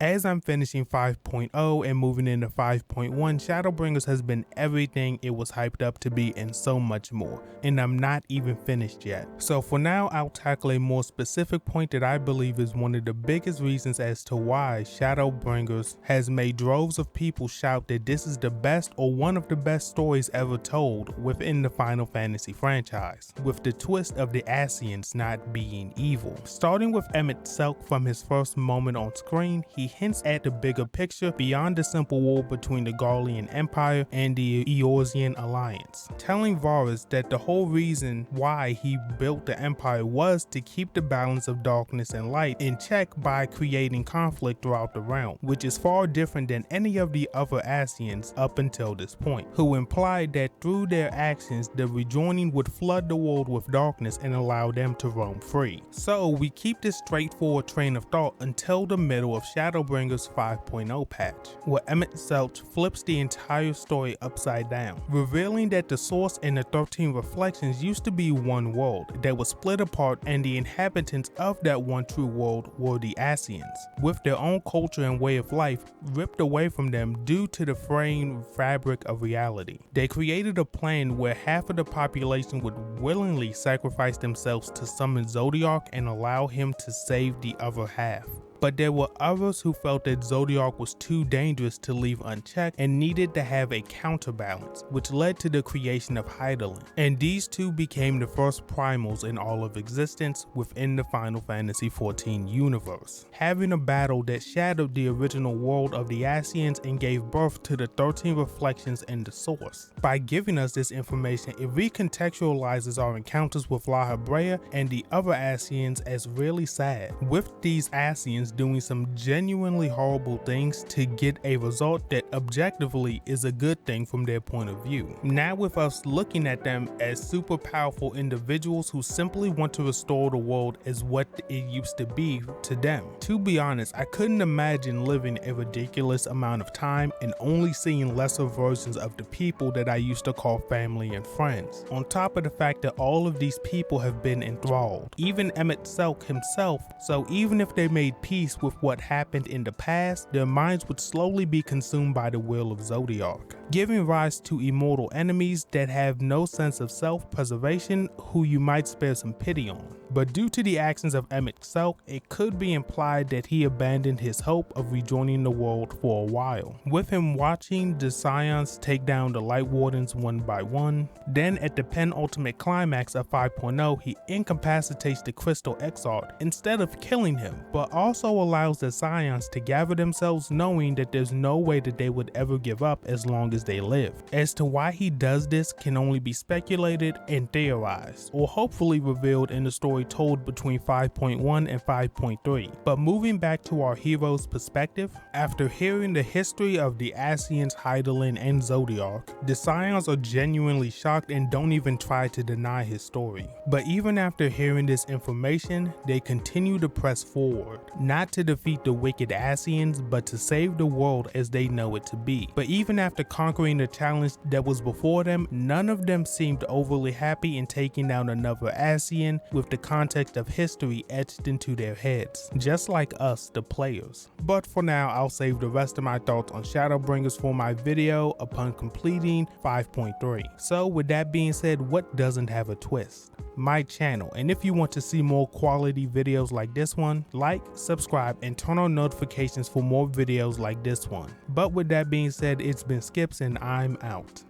As I'm finishing 5.0 and moving into 5.1, Shadowbringers has been everything it was hyped up to be and so much more, and I'm not even finished yet. So for now, I'll tackle a more specific point that I believe is one of the biggest reasons as to why Shadowbringers has made droves of people shout that this is the best or one of the best stories ever told within the Final Fantasy franchise, with the twist of the Ascians not being evil. Starting with Emmett Selk from his first moment on screen, he hints at the bigger picture beyond the simple war between the Garlean Empire and the Eorzean Alliance, telling Varus that the whole reason why he built the Empire was to keep the balance of darkness and light in check by creating conflict throughout the realm, which is far different than any of the other Ascians up until this point, who implied that through their actions the rejoining would flood the world with darkness and allow them to roam free. So we keep this straightforward train of thought until the middle of Shadowbringers 5.0 patch, where Emmett Selch flips the entire story upside down, revealing that the Source and the 13 Reflections used to be one world that was split apart, and the inhabitants of that one true world were the Ascians, with their own culture and way of life ripped away from them due to the fraying fabric of reality. They created a plan where half of the population would willingly sacrifice themselves to summon Zodiac and allow him to save the other half. But there were others who felt that Zodiac was too dangerous to leave unchecked and needed to have a counterbalance, which led to the creation of Hydaelyn. And these two became the first primals in all of existence within the Final Fantasy XIV universe, having a battle that shadowed the original world of the Ascians and gave birth to the 13 Reflections and the Source. By giving us this information, it recontextualizes our encounters with La Habrea and the other Ascians as really sad, with these Ascians doing some genuinely horrible things to get a result that objectively is a good thing from their point of view. Now with us looking at them as super powerful individuals who simply want to restore the world as what it used to be to them. To be honest, I couldn't imagine living a ridiculous amount of time and only seeing lesser versions of the people that I used to call family and friends, on top of the fact that all of these people have been enthralled, even Emmett Selk himself. So even if they made peace with what happened in the past, their minds would slowly be consumed by the will of Zodiac, giving rise to immortal enemies that have no sense of self-preservation, who you might spare some pity on. But due to the actions of Emmett Selk, it could be implied that he abandoned his hope of rejoining the world for a while, with him watching the Ascians take down the Light Wardens one by one. Then at the penultimate climax of 5.0, he incapacitates the Crystal Exarch instead of killing him, but also allows the Ascians to gather themselves, knowing that there's no way that they would ever give up as long as they live. As to why he does this can only be speculated and theorized, or hopefully revealed in the story told between 5.1 and 5.3. But moving back to our hero's perspective, after hearing the history of the Ascians, Hydaelyn, and Zodiac, the Ascians are genuinely shocked and don't even try to deny his story. But even after hearing this information, they continue to press forward, not to defeat the wicked Ascians, but to save the world as they know it to be. But even after conquering the challenge that was before them, none of them seemed overly happy in taking down another Ascian with the context of history etched into their heads, just like us, the players. But for now, I'll save the rest of my thoughts on Shadowbringers for my video upon completing 5.3. So with that being said, what doesn't have a twist? My channel. And if you want to see more quality videos like this one, like, subscribe, and turn on notifications for more videos like this one. But with that being said, it's been Skipx and I'm out.